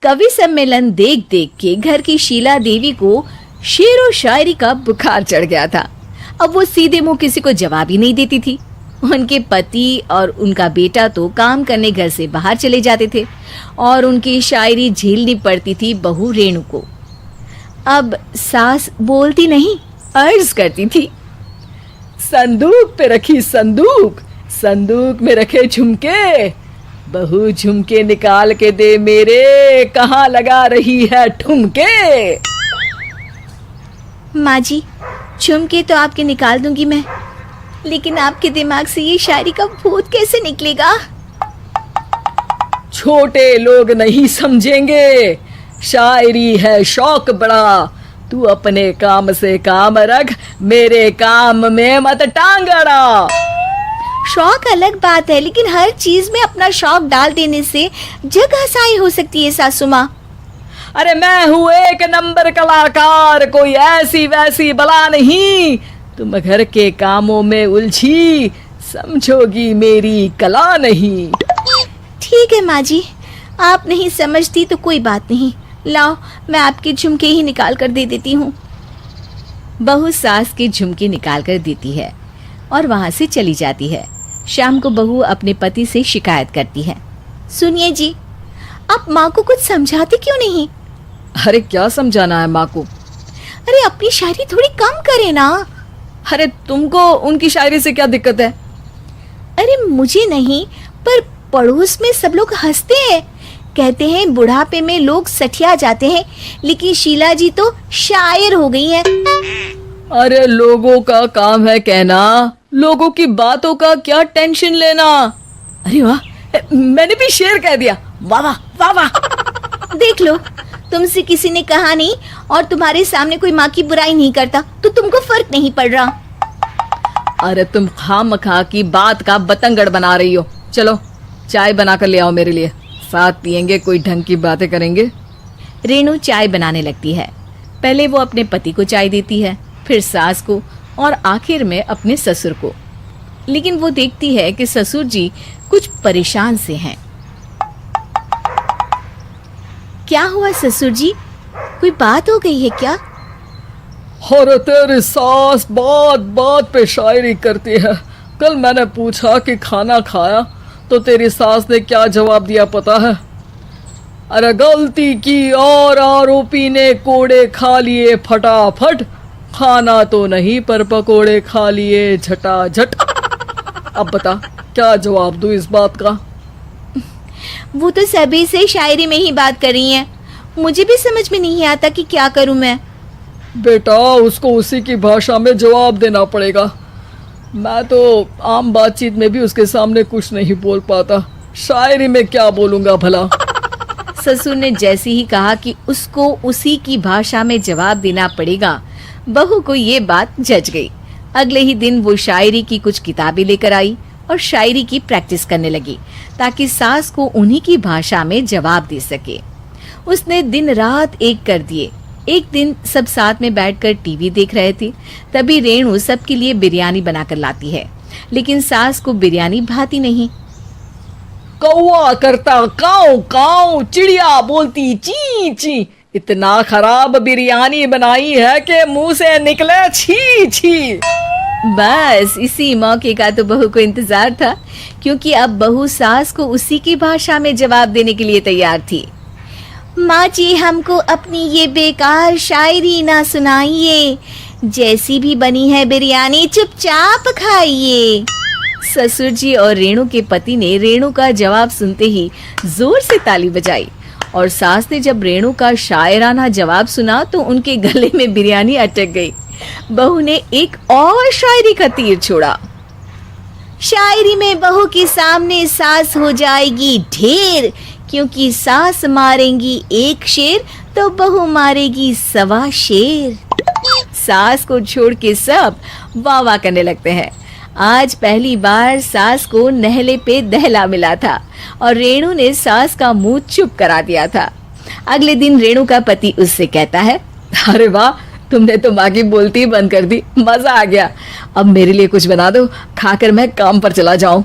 कवि सम्मेलन देख देख के घर की शीला देवी को शेर और शायरी का बुखार चढ़ गया था। अब वो सीधे मुंह किसी को जवाब ही नहीं देती थी। उनके पति और उनका बेटा तो काम करने घर से बाहर चले जाते थे और उनकी शायरी झेलनी पड़ती थी बहू रेणु को। अब सास बोलती नहीं, अर्ज करती थी, संदूक पे रखी संदूक, संदूक में रखे झुमके, बहू झुमके निकाल के दे मेरे, कहाँ लगा रही है ठुमके। माँ जी, झुमके तो आपके निकाल दूंगी मैं, लेकिन आपके दिमाग से ये शायरी का भूत कैसे निकलेगा? छोटे लोग नहीं समझेंगे, शायरी है शौक बड़ा, तू अपने काम से काम रख, मेरे काम में मत टांग अड़ा। शौक अलग बात है, लेकिन हर चीज में अपना शौक डाल देने से जग हंसाई हो सकती है सासू माँ। अरे मैं हूँ एक नंबर कलाकार, कोई ऐसी वैसी बला नहीं, तुम घर के कामों में उलझी, समझोगी मेरी कला नहीं। ठीक है माँ जी, आप नहीं समझती तो कोई बात नहीं, लाओ मैं आपके झुमके ही निकाल कर दे देती हूँ। बहू सास के झुमके निकाल कर देती है और वहां से चली जाती है। शाम को बहू अपने पति से शिकायत करती है, सुनिए जी, आप माँ को कुछ समझाते क्यों नहीं? अरे क्या समझाना है माँ को? अरे अपनी शायरी थोड़ी कम करे ना। अरे तुमको उनकी शायरी से क्या दिक्कत है? अरे मुझे नहीं, पर पड़ोस में सब लोग हंसते हैं, कहते हैं बुढ़ापे में लोग सठिया जाते हैं, लेकिन शीला जी तो शायर हो गई हैं। अरे लोगों का काम है कहना, लोगों की बातों का क्या टेंशन लेना। अरे वाह, मैंने भी शेर कह दिया, वाह वाह वाह वाह। देख लो, तुमसे किसी ने कहा नहीं और तुम्हारे सामने कोई माँ की बुराई नहीं करता तो तुमको फर्क नहीं पड़ रहा। अरे तुम खामखा की बात का बतंगड़ बना रही हो। चलो चाय बना कर ले आओ मेरे लिए, साथ पियेंगे, कोई ढंग की बातें करेंगे। रेणु चाय बनाने लगती है। पहले वो अपने पति को चाय देती है, फिर सास को और आखिर में अपने ससुर को। लेकिन वो देखती है कि ससुर जी कुछ परेशान से हैं। क्या हुआ ससुर जी, कोई बात हो गई है क्या? अरे तेरी सास बात बात पे शायरी करती है। कल मैंने पूछा कि खाना खाया तो तेरी सास ने क्या जवाब दिया पता है? अरे गलती की और आरोपी ने कोड़े खा लिए फटाफट, खाना तो नहीं पर पकोड़े खा लिए झटाझट। अब बता क्या जवाब दूं इस बात का? वो तो सभी से शायरी में ही बात कर रही हैं, मुझे भी समझ में नहीं आता कि क्या करूं मैं। बेटा उसको उसी की भाषा में जवाब देना पड़ेगा। मैं तो आम बातचीत में भी उसके सामने कुछ नहीं बोल पाता, शायरी में क्या बोलूंगा भला। ससुर ने जैसे ही कहा कि उसको उसी की भाषा में जवाब देना पड़ेगा, बहू को ये बात जच गई। अगले ही दिन वो शायरी की कुछ किताबें लेकर आई और शायरी की प्रैक्टिस करने लगी ताकि सास को उन्हीं की भाषा में जवाब दे सके। उसने दिन रात एक कर दिए। एक दिन सब साथ में बैठकर टीवी देख रहे थे, तभी रेणु सबके लिए बिरयानी बनाकर लाती है, लेकिन सास को बिरयानी भाती नहीं। कौवा करता काऊ काऊ, चिड़िया बोलती ची ची, इतना खराब बिरयानी बनाई है कि मुंह से निकले छी छी। बस इसी मौके का तो बहू को इंतजार था, क्योंकि अब बहू सास को उसी की भाषा में जवाब देने के लिए तैयार थी। माँ जी, हमको अपनी ये बेकार शायरी ना सुनाइए, जैसी भी बनी है बिरयानी चुपचाप खाइए। ससुर जी और रेणु के पति ने रेणु का जवाब सुनते ही जोर से ताली बजाई और सास ने जब रेणु का शायराना जवाब सुना तो उनके गले में बिरयानी अटक गई। बहू ने एक और शायरी का तीर छोड़ा। शायरी में बहू के सामने सास हो जाएगी ढेर, क्योंकि सास मारेंगी एक शेर तो बहू मारेगी 1.25 शेर। सास को छोड़ के सब वाह वाह करने लगते हैं। आज पहली बार सास को नहले पे दहला मिला था और रेणु ने सास का मुंह चुप करा दिया था। अगले दिन रेणु का पति उससे कहता है, अरे वाह, तुमने तो माँ की बोलती बंद कर दी, मजा आ गया। अब मेरे लिए कुछ बना दो, खाकर मैं काम पर चला जाऊं।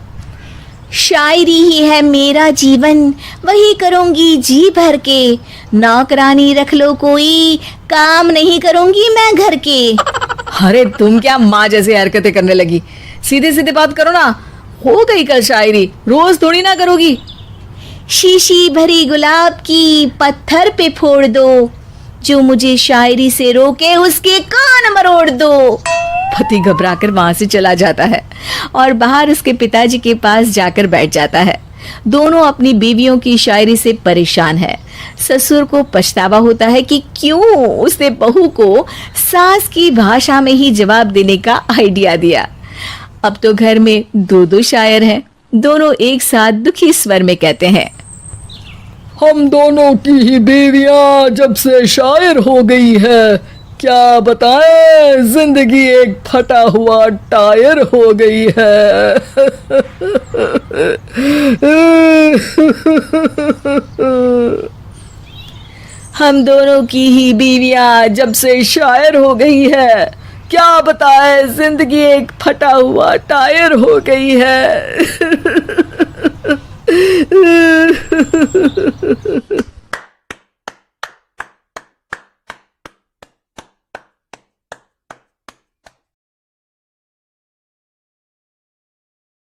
शायरी ही है मेरा जीवन, वही करूंगी जी भर के। नौकरानी रख लो कोई, काम नहीं करूंगी मैं घर के। अरे तुम क्या माँ जैसी हरकतें करने लगी, सीधे सीधे बात करो ना। हो गई कल शायरी, रोज थोड़ी ना करोगी। शीशी भरी गुलाब की पत्थर पे फोड़ दो, जो मुझे शायरी से रोके उसके कान मरोड़ दो। पति घबराकर वहां से चला जाता है और बाहर उसके पिताजी के पास जाकर बैठ जाता है। दोनों अपनी बीवियों की शायरी से परेशान है। ससुर को पछतावा होता है कि क्यों उसने बहू को सास की भाषा में ही जवाब देने का आइडिया दिया। अब तो घर में दो दो शायर हैं। दोनों एक साथ दुखी स्वर में कहते हैं, हम दोनों की ही बीवियां जब से शायर हो गई है, क्या बताएं, जिंदगी एक फटा हुआ टायर हो गई है। हम दोनों की ही बीवियां जब से शायर हो गई है, क्या बताएं, जिंदगी एक फटा हुआ टायर हो गई है।